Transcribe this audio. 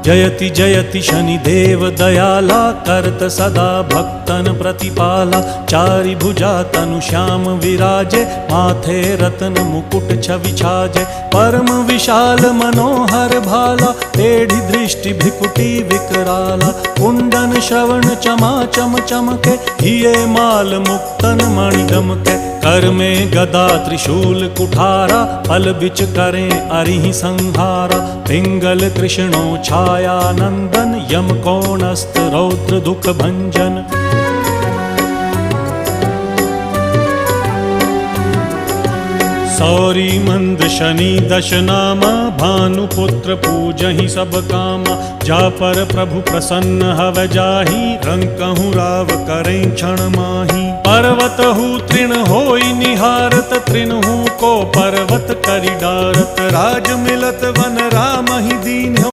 जयति जयति शनिदेव दयाला, करत सदा भक्तन प्रतिपाला। चारि भुजा तनु श्याम विराजे, माथे रत्न मुकुट छवि छाजे। परम विशाल मनोहर भाला, टेढ़ी दृष्टि भ्रिकुटी विकराला। कुंडन श्रवण चमा चम चमके, हिये माल मुक्तन मणि दमके। कर में गदा त्रिशूल कुठारा, फल बिच करें अरिहि संहारा। पिंगल कृष्णो छाया नंदन, यम कोणस्थ रौद्र दुख भंजन। सौरी मंद शनि दश नामा, भानुपुत्र पूजहि सब कामा। जा पर प्रभु प्रसन्न हव जाहि, रंकहु राव करें क्षण माहि। पर्वत हु तृण होई निहारत, तृणहु को पर्वत करि डारत। राज मिलत वन राम ही दीन।